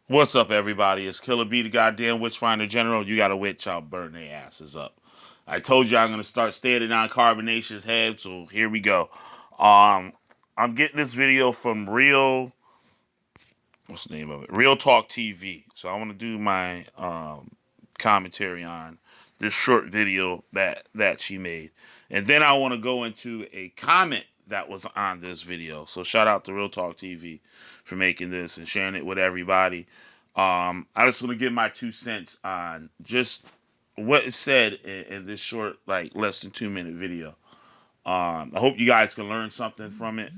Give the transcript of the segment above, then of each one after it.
What's up, everybody? It's Killer B, the goddamn Witchfinder General. You got a witch, I'll burn their asses up. I told you I'm gonna start standing on Carbonation's head, so here we go. Um, I'm getting this video from what's the name of it? Real Talk TV. So I want to do my commentary on this short video that she made, and then I want to go into a comment that was on this video. So shout out to Real Talk TV for making this and sharing it with everybody. I just want to give my 2 cents on just what is said in this short, like less than 2 minute video. I hope you guys can learn something from it.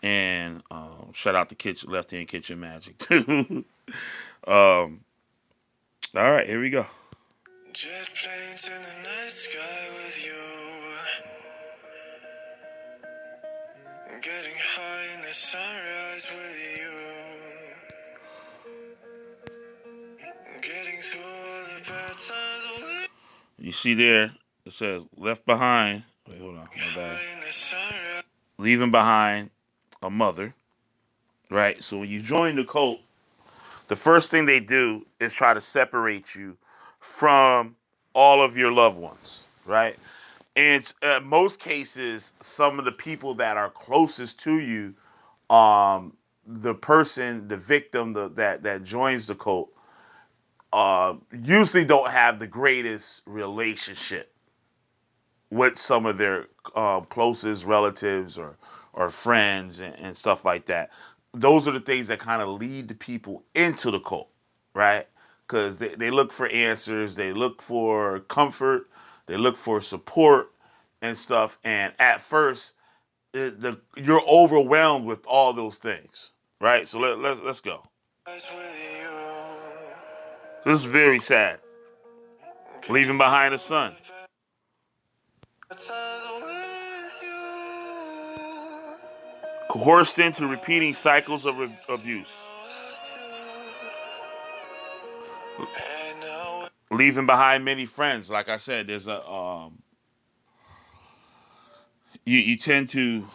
And shout out to Kitchen Left Hand Kitchen Magic too. um, all right, here we go. Jet planes in the night sky with you. Getting high in the sunrise with you. Getting through all the bad times with you. See there, it says left behind. Wait, hold on, my bad. Leaving behind a mother, right? So when you join the cult, the first thing they do is try to separate you from all of your loved ones, right? And most cases, some of the people that are closest to you, the person, the victim that joins the cult, usually don't have the greatest relationship with some of their closest relatives or friends and stuff like that. Those are the things that kind of lead the people into the cult, right? Because they look for answers, they look for comfort, they look for support and stuff. And at first, you're overwhelmed with all those things, right? So let's go. This is very sad. Leaving behind a son. Coerced into repeating cycles of abuse. Leaving behind many friends. Like I said, there's a you tend to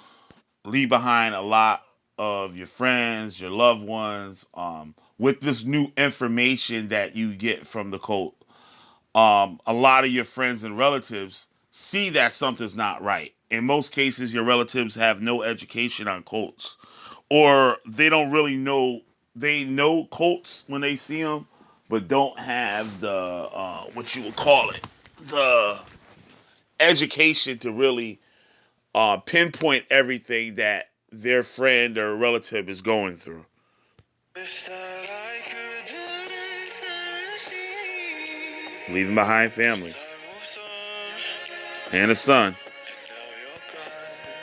leave behind a lot of your friends, your loved ones, with this new information that you get from the cult. A lot of your friends and relatives see that something's not right. In most cases, your relatives have no education on cults, or they don't really know. They know cults when they see them, but don't have the what you would call it, the education to really pinpoint everything that their friend or relative is going through. Leaving behind family and a son.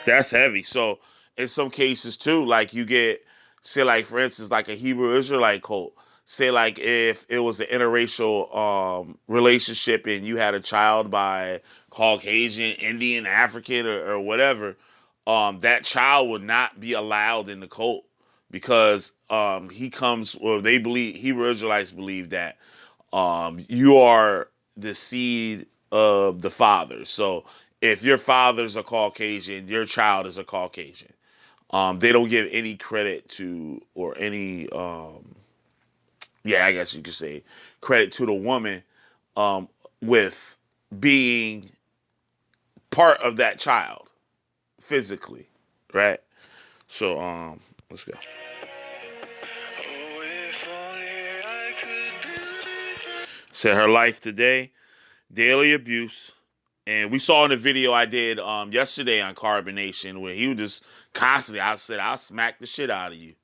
That's heavy. So in some cases too, like you get, say like for instance, like a Hebrew Israelite cult. Say like if it was an interracial relationship and you had a child by Caucasian, Indian, African, or whatever, that child would not be allowed in the cult because he comes. Well, they believe Hebrew Israelites believe that you are the seed of the father. So if your father's a Caucasian, your child is a Caucasian. They don't give any credit to or any, yeah, I guess you could say credit to the woman with being part of that child physically, right? So let's go. Said her life today, daily abuse. And we saw in the video I did yesterday on Carbonation where he was just constantly, I said, I'll smack the shit out of you.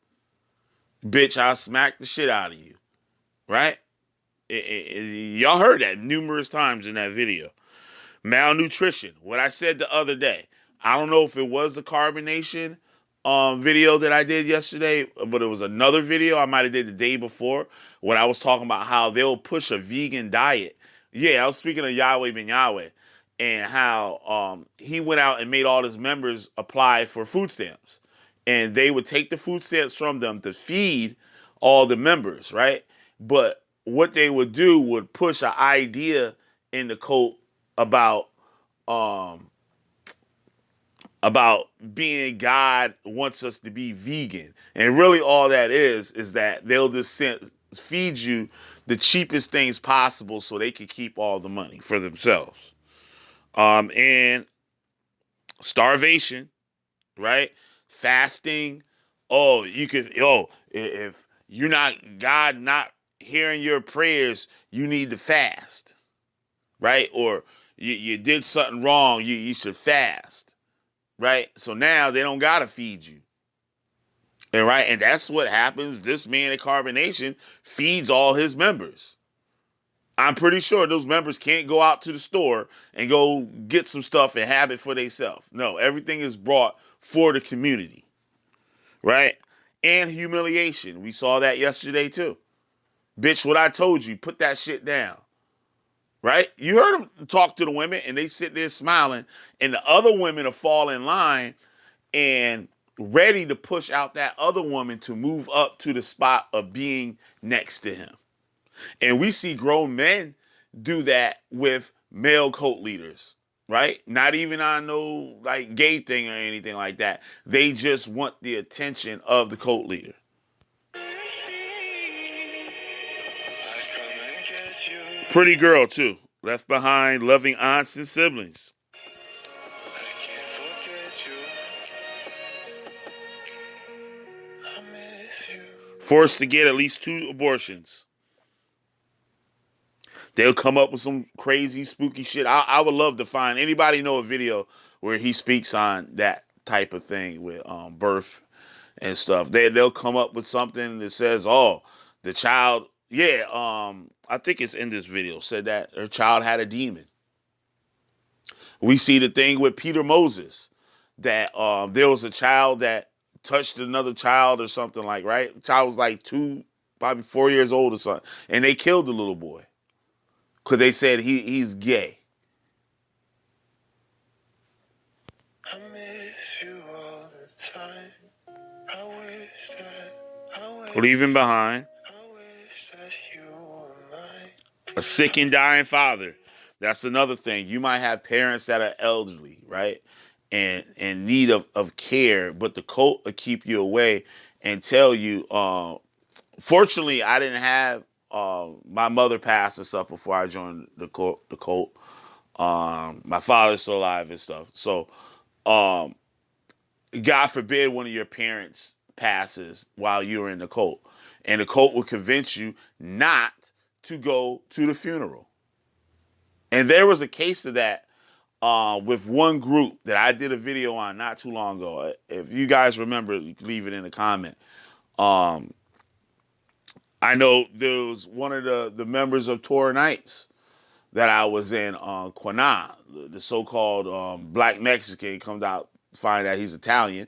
Bitch, I'll smack the shit out of you. Right? Y'all heard that numerous times in that video. Malnutrition. What I said the other day. I don't know if it was the Carbonation video that I did yesterday, but it was another video I might have did the day before when I was talking about how they'll push a vegan diet. Yeah, I was speaking of Yahweh Ben Yahweh and how he went out and made all his members apply for food stamps. And they would take the food stamps from them to feed all the members, right? But what they would do would push an idea in the cult about um, about being God wants us to be vegan. And really all that is that they'll just send feed you the cheapest things possible so they can keep all the money for themselves. And starvation, right? Fasting. Oh, you could. Oh, if you're not God not hearing your prayers, you need to fast, right? Or you did something wrong, you should fast, right? So now they don't gotta feed you. And right, and that's what happens. This man at Carbonation feeds all his members. I'm pretty sure those members can't go out to the store and go get some stuff and have it for themselves. No, everything is brought for the community, right? And humiliation. We saw that yesterday too. Bitch, what I told you, put that shit down. Right? You heard him talk to the women and they sit there smiling, and the other women are fall in line and ready to push out that other woman to move up to the spot of being next to him. And we see grown men do that with male cult leaders, right? Not even on no like gay thing or anything like that. They just want the attention of the cult leader. Pretty girl too. Left behind, loving aunts and siblings. Forced to get at least 2 abortions. They'll come up with some crazy, spooky shit. I would love to find anybody know a video where he speaks on that type of thing with birth and stuff. They'll come up with something that says, "Oh, the child." Yeah, I think it's in this video. Said that her child had a demon. We see the thing with Peter Moses that there was a child that touched another child or something like right. The child was like 2, probably 4 years old or something, and they killed the little boy because they said he's gay. I miss you all the time. I wish that leaving behind a sick and dying father. That's another thing. You might have parents that are elderly, right? And in need of care, but the cult will keep you away and tell you, fortunately, I didn't have my mother passed and stuff before I joined the cult. My father's still alive and stuff. So, um, God forbid one of your parents passes while you're in the cult. And the cult will convince you not to go to the funeral. And there was a case of that with one group that I did a video on not too long ago. If you guys remember, you can leave it in the comment. Um, I know there was one of the members of Torah Knights that I was in Quana, the so-called black Mexican, comes out, find out he's Italian.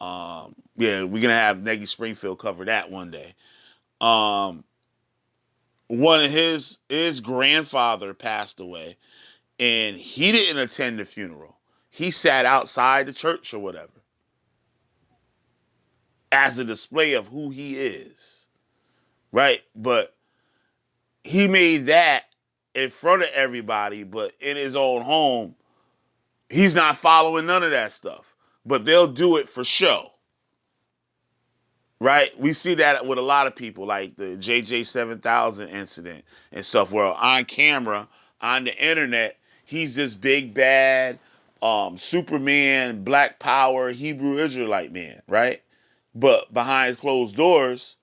Yeah, we're gonna have Neggy Springfield cover that one day. Um, one of his grandfather passed away, and he didn't attend the funeral. He sat outside the church or whatever as a display of who he is, right? But he made that in front of everybody, but in his own home, he's not following none of that stuff. But they'll do it for show. Right? We see that with a lot of people, like the JJ 7000 incident and stuff, where on camera, on the internet, he's this big bad Superman, Black Power, Hebrew Israelite man, right? But behind closed doors,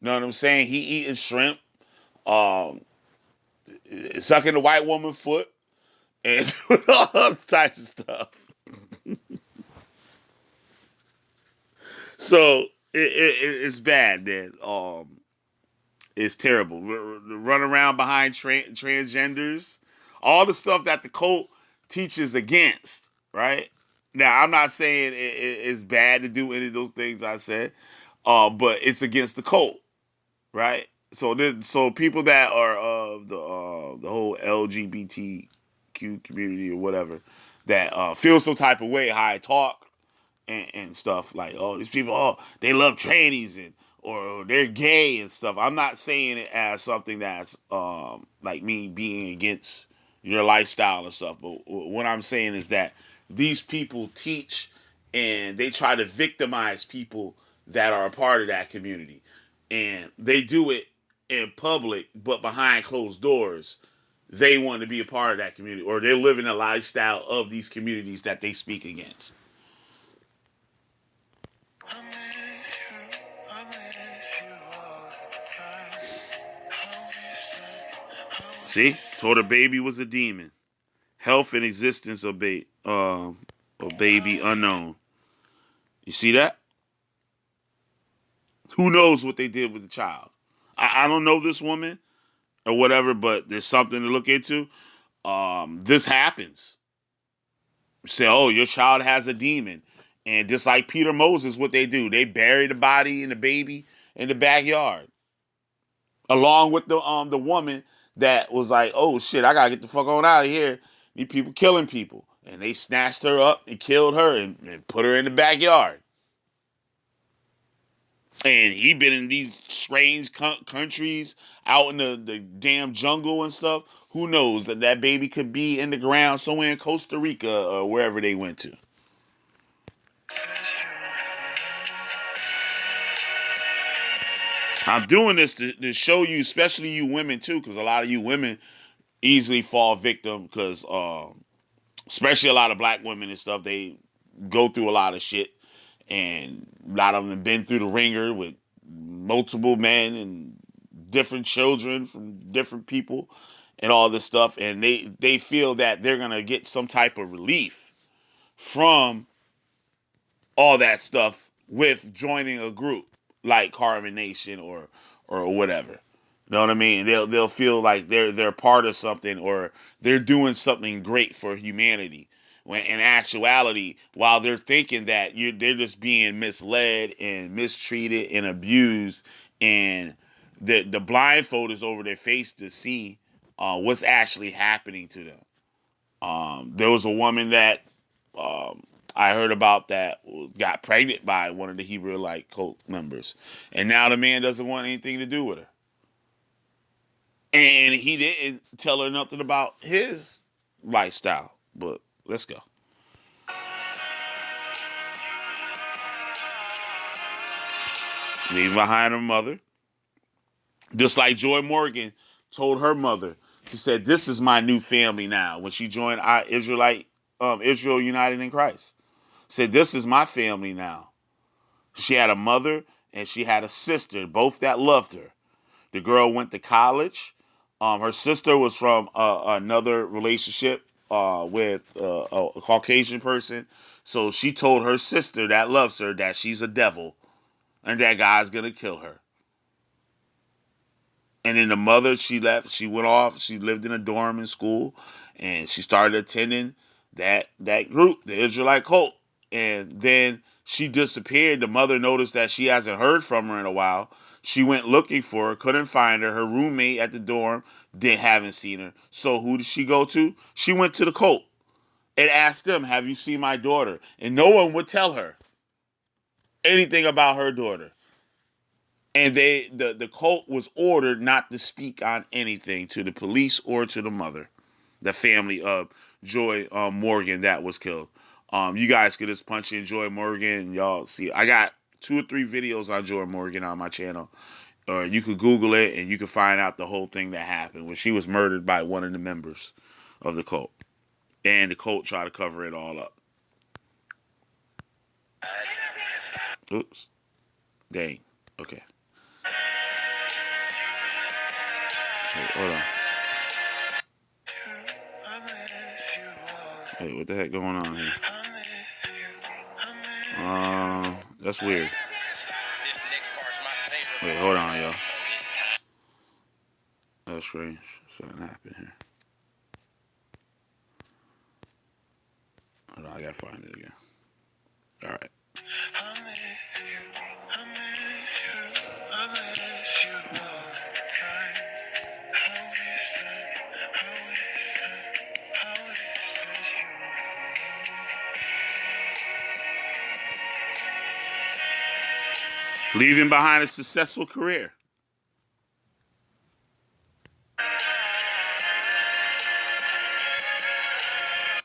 you know what I'm saying? He eating shrimp, um, sucking the white woman foot, and doing all other types of stuff. So it's bad, man. It's terrible. Run around behind transgenders, all the stuff that the cult teaches against. Right now, I'm not saying it's bad to do any of those things I said, but it's against the cult, right? So people that are of the whole LGBTQ community or whatever that feel some type of way how I talk and stuff like, oh, these people, oh, they love trannies and or they're gay and stuff. I'm not saying it as something that's like me being against your lifestyle and stuff. But what I'm saying is that these people teach and they try to victimize people that are a part of that community, and they do it in public, but behind closed doors, they want to be a part of that community, or they're living a lifestyle of these communities that they speak against. See, told her baby was a demon. Health and existence of a baby unknown. You see that? Who knows what they did with the child? I don't know this woman or whatever, but there's something to look into. This happens. Say, oh, your child has a demon. And just like Peter Moses, what they do, they bury the body and the baby in the backyard. Along with the woman that was like, oh shit, I gotta get the fuck on out of here. These people killing people. And they snatched her up and killed her and put her in the backyard. And he been in these strange countries out in the damn jungle and stuff. Who knows that baby could be in the ground somewhere in Costa Rica or wherever they went to. I'm doing this to show you, especially you women too, because a lot of you women easily fall victim because, especially a lot of black women and stuff, they go through a lot of shit, and a lot of them have been through the ringer with multiple men and different children from different people and all this stuff, and they feel that they're gonna get some type of relief from all that stuff with joining a group like Carbon Nation or whatever. You know what I mean? They'll feel like they're part of something, or they're doing something great for humanity. When in actuality, while they're thinking that they're just being misled and mistreated and abused, and the blindfold is over their face to see what's actually happening to them. There was a woman that um, I heard about that got pregnant by one of the Hebrew cult members, and now the man doesn't want anything to do with her, and he didn't tell her nothing about his lifestyle. But let's go. Leaving behind her mother, just like Joy Morgan told her mother. She said, "This is my new family now." When she joined Israel United in Christ, said, "This is my family now." She had a mother and she had a sister, both that loved her. The girl went to college. Her sister was from another relationship with a Caucasian person. So she told her sister that loves her that she's a devil and that God's going to kill her. And then the mother, she left. She went off. She lived in a dorm in school, and she started attending that group, the Israelite cult. And then she disappeared. The mother noticed that she hasn't heard from her in a while. She went looking for her, couldn't find her. Her roommate at the dorm haven't seen her. So who did she go to? She went to the cult and asked them, "Have you seen my daughter?" And no one would tell her anything about her daughter. And the cult was ordered not to speak on anything to the police or to the mother, the family of Joy Morgan that was killed. You guys could just punch in Joy Morgan and y'all see. I got 2 or 3 videos on Joy Morgan on my channel, or you could Google it and you could find out the whole thing that happened when she was murdered by one of the members of the cult, and the cult tried to cover it all up. Oops, dang. Okay, wait, hold on. Hey, what the heck going on here? That's weird. Wait, hold on, y'all. That's strange. Something happened here. Hold on, I gotta find it again. All right. Leaving behind a successful career. A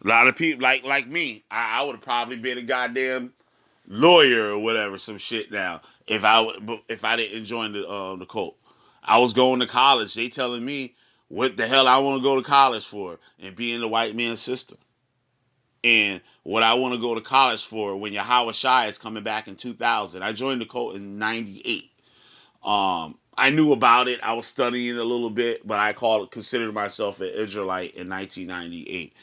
lot of people like me. I would have probably been a goddamn lawyer or whatever, some shit now. If I didn't join the cult, I was going to college. They telling me what the hell I want to go to college for and being the white man's sister. And what I want to go to college for when Yahweh Shai is coming back in 2000. I joined the cult in 98. I knew about it. I was studying a little bit, but I considered myself an Israelite in 1998.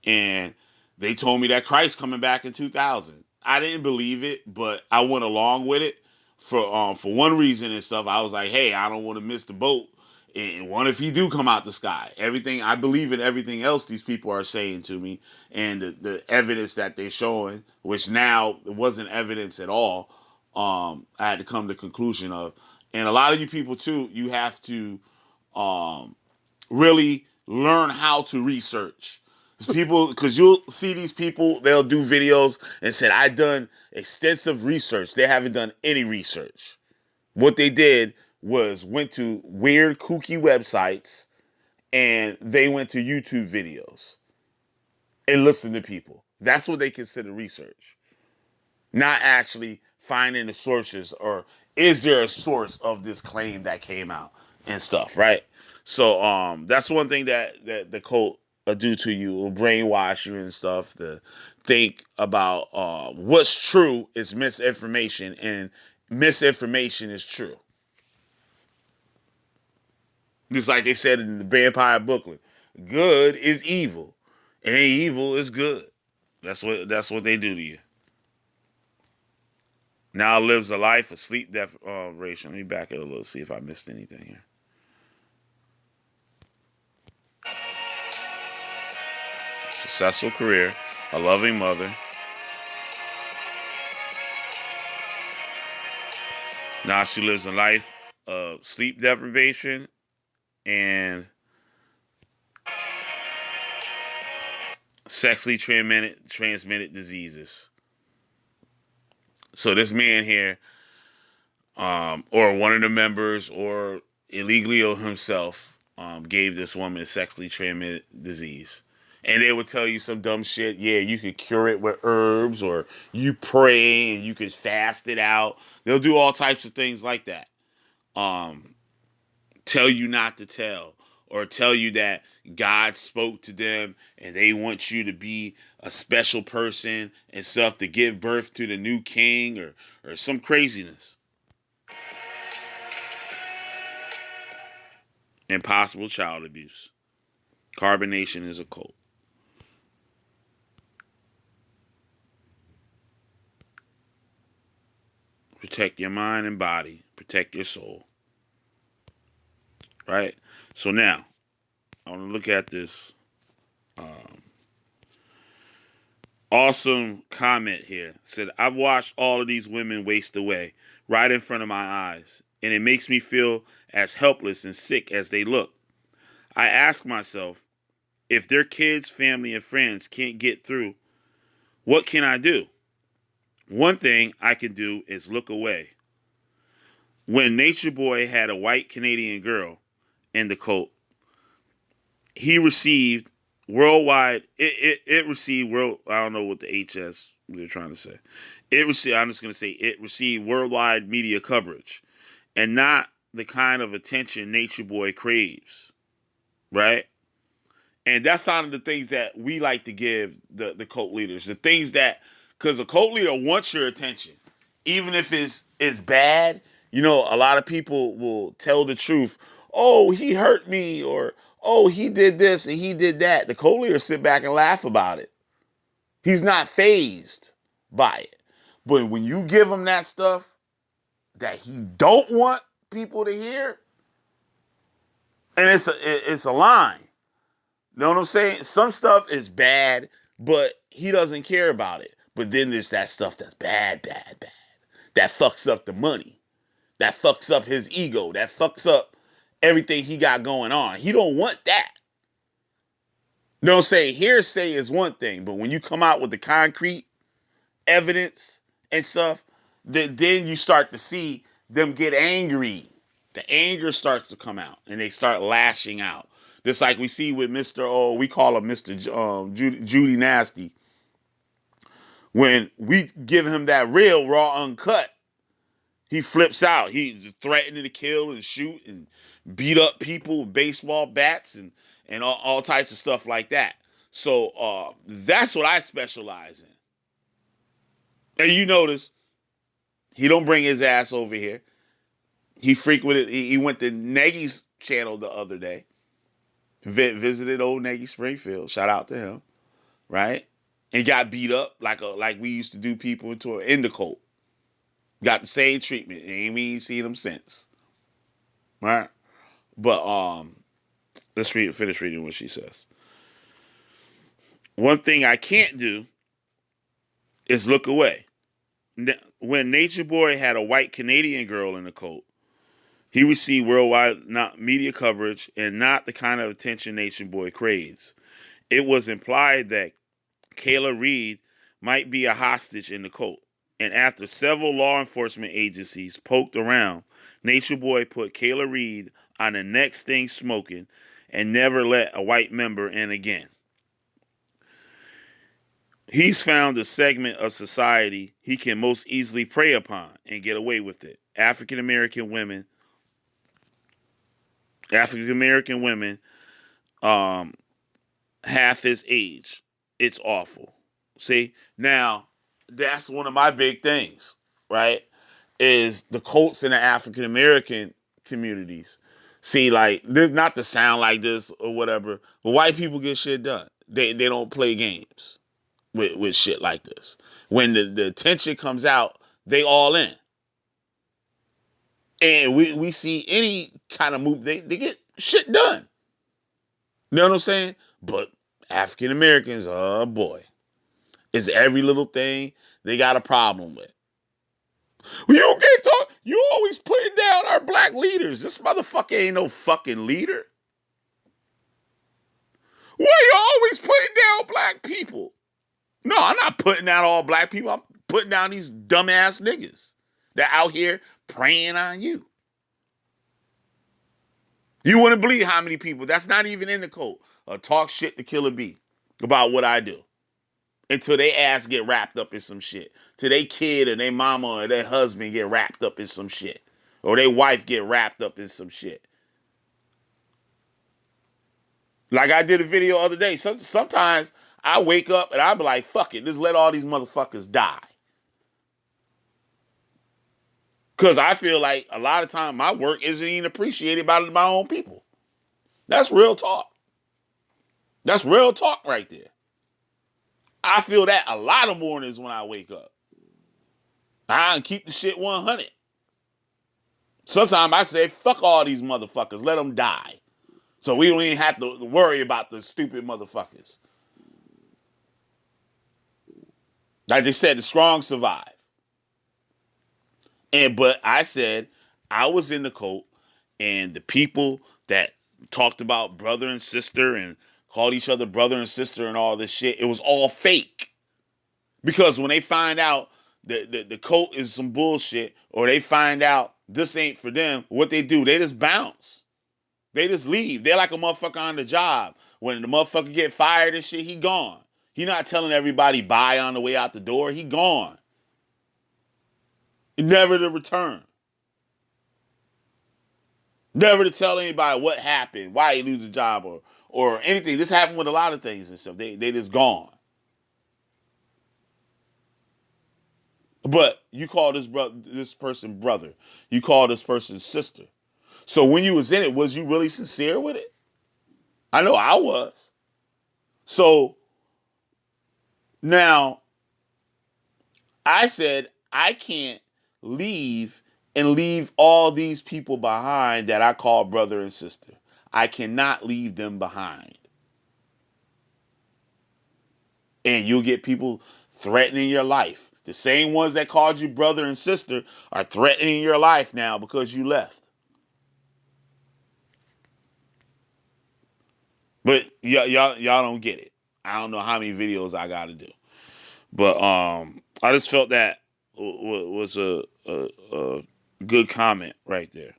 And they told me that Christ coming back in 2000. I didn't believe it, but I went along with it for one reason and stuff. I was like, hey, I don't want to miss the boat. And what if he do come out the sky? Everything I believe in, everything else these people are saying to me, and the evidence that they're showing, which now it wasn't evidence at all. I had to come to the conclusion of, and a lot of you people too, you have to um, really learn how to research. People, because you'll see these people, they'll do videos and said, I done extensive research. They haven't done any research. What they did was went to weird, kooky websites and they went to YouTube videos and listened to people. That's what they consider research. Not actually finding the sources, or is there a source of this claim that came out and stuff, right? So that's one thing that the cult will do to you, will brainwash you and stuff, to think about what's true is misinformation and misinformation is true. Just like they said in the Vampire Booklet, good is evil and evil is good. That's what they do to you. Now lives a life of sleep deprivation. Let me back it a little, see if I missed anything here. Successful career, a loving mother. Now she lives a life of sleep deprivation and sexually transmitted diseases. So this man here, or one of the members, or illegally or himself, gave this woman a sexually transmitted disease. And they would tell you some dumb shit. Yeah, you could cure it with herbs, or you pray and you could fast it out. They'll do all types of things like that. Um, Tell you not to tell, or tell you that God spoke to them and they want you to be a special person and stuff to give birth to the new king, or some craziness. Impossible child abuse. Carbonation is a cult. Protect your mind and body. Protect your soul. Right? So now, I want to look at this awesome comment here. It said, I've watched all of these women waste away right in front of my eyes, and it makes me feel as helpless and sick as they look. I ask myself, if their kids, family, and friends can't get through, what can I do? One thing I can do is look away. When Nature Boy had a white Canadian girl in the cult, he received worldwide. It received world. I don't know what the HS they're trying to say. It received. I'm just going to say it received worldwide media coverage, and not the kind of attention Nature Boy craves. Right. And that's some of the things that we like to give the cult leaders. The things that, because a cult leader wants your attention, even if it's bad. You know, a lot of people will tell the truth. Oh, he hurt me, or oh, he did this and he did that. The cult leader sit back and laugh about it. He's not fazed by it. But when you give him that stuff that he don't want people to hear, and it's a line. You know what I'm saying? Some stuff is bad, but he doesn't care about it. But then there's that stuff that's bad, bad, bad. That fucks up the money. That fucks up his ego. That fucks up everything he got going on. He don't want that. You know what I'm saying? Hearsay is one thing, but when you come out with the concrete evidence and stuff, then you start to see them get angry. The anger starts to come out, and they start lashing out. Just like we see with Mr. Oh, we call him Mr. Judy Nasty. When we give him that real raw uncut, he flips out. He's threatening to kill and shoot and beat up people with baseball bats and all types of stuff like that. So that's what I specialize in. And you notice he don't bring his ass over here. He frequented. He went to Nagy's channel the other day. Visited old Nagy Springfield. Shout out to him, right? And got beat up like we used to do people in the cult. Got the same treatment. And we ain't seen him since, right? But finish reading what she says. One thing I can't do is look away. When Nature Boy had a white Canadian girl in the cult, he received worldwide media coverage and not the kind of attention Nature Boy craves. It was implied that Kayla Reed might be a hostage in the cult, and after several law enforcement agencies poked around, Nature Boy put Kayla Reed on the next thing smoking and never let a white member in again. He's found a segment of society he can most easily prey upon and get away with it. African American women, half his age. It's awful. See, now that's one of my big things, right? Is the cults in the African American communities. See, like, this not to sound like this or whatever, but white people get shit done. They don't play games with shit like this. When the tension comes out, they all in. And we see any kind of move, they get shit done. You know what I'm saying? But African Americans, oh boy, it's every little thing they got a problem with. You can't talk. You always putting down our black leaders. This motherfucker ain't no fucking leader. Why you always putting down black people? No, I'm not putting down all black people. I'm putting down these dumbass niggas that out here preying on you. You wouldn't believe how many people that's not even in the cult talk shit to Killer B about what I do until they ass get wrapped up in some shit. Till they kid or their mama or their husband get wrapped up in some shit. Or their wife get wrapped up in some shit. Like I did a video the other day. Sometimes I wake up and I be like, fuck it, just let all these motherfuckers die. Because I feel like a lot of time my work isn't even appreciated by my own people. That's real talk. That's real talk right there. I feel that a lot of mornings when I wake up. I keep the shit 100. Sometimes I say, fuck all these motherfuckers. Let them die. So we don't even have to worry about the stupid motherfuckers. Like they said, the strong survive. But I said, I was in the cult, and the people that talked about brother and sister and called each other brother and sister and all this shit, it was all fake. Because when they find out that the cult is some bullshit, or they find out this ain't for them, what they do, they just bounce. They just leave. They're like a motherfucker on the job. When the motherfucker get fired and shit, he gone. He not telling everybody bye on the way out the door. He gone. Never to return. Never to tell anybody what happened, why he lose a job or anything. This happened with a lot of things and stuff. They just gone. But you call this person brother. You call this person sister. So when you was in it, was you really sincere with it? I know I was. So now I said I can't leave all these people behind that I call brother and sister. I cannot leave them behind. And you'll get people threatening your life. The same ones that called you brother and sister are threatening your life now because you left. But y'all don't get it. I don't know how many videos I got to do. But I just felt that was a good comment right there.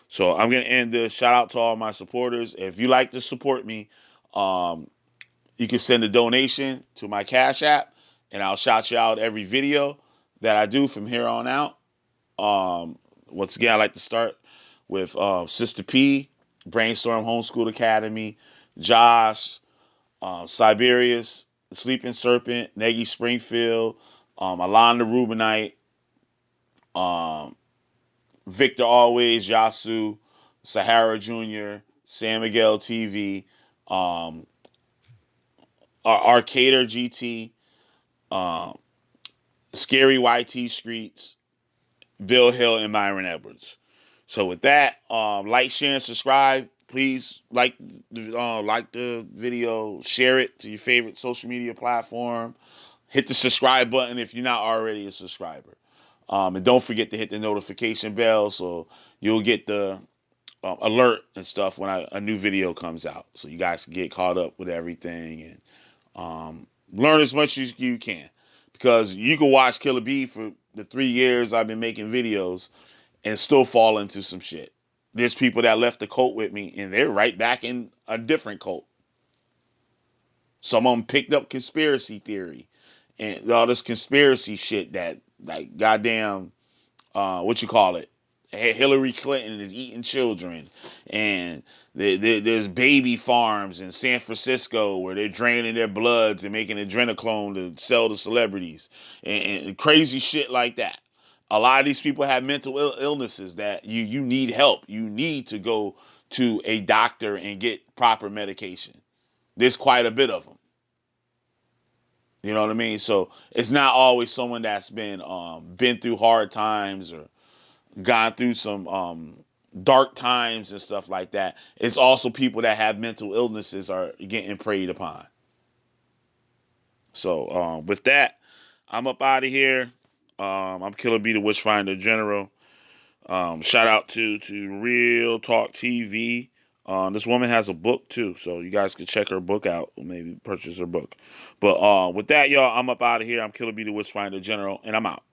So I'm gonna end this. Shout out to all my supporters. If you like to support me, you can send a donation to my Cash App, and I'll shout you out every video that I do from here on out. Once again, I like to start with Sister P, Brainstorm Homeschool Academy, Josh, Siberius, The Sleeping Serpent, Negi Springfield, Alon the Rubinite, um, Victor Always, Yasu, Sahara Jr., San Miguel TV, um, Arcader GT, um, Scary YT Streets, Bill Hill, and Myron Edwards. So with that, like, share, and subscribe. Please like the video, share it to your favorite social media platform. Hit the subscribe button if you're not already a subscriber. And don't forget to hit the notification bell so you'll get the alert and stuff when a new video comes out. So you guys can get caught up with everything and learn as much as you can. Because you can watch Killer B for the 3 years I've been making videos and still fall into some shit. There's people that left the cult with me and they're right back in a different cult. Some of them picked up conspiracy theory and all this conspiracy shit that, like, goddamn, what you call it? Hillary Clinton is eating children, and there's baby farms in San Francisco where they're draining their bloods and making adrenochrome to sell to celebrities, and crazy shit like that. A lot of these people have mental illnesses that you need help. You need to go to a doctor and get proper medication. There's quite a bit of them. You know what I mean? So it's not always someone that's been through hard times or gone through some dark times and stuff like that. It's also people that have mental illnesses are getting preyed upon. So with that, I'm up out of here. I'm Killer B, the Witchfinder General. Shout out to Real Talk TV. This woman has a book too, so you guys can check her book out or maybe purchase her book. But with that, y'all, I'm up out of here. I'm Killer B, the Witchfinder General, and I'm out.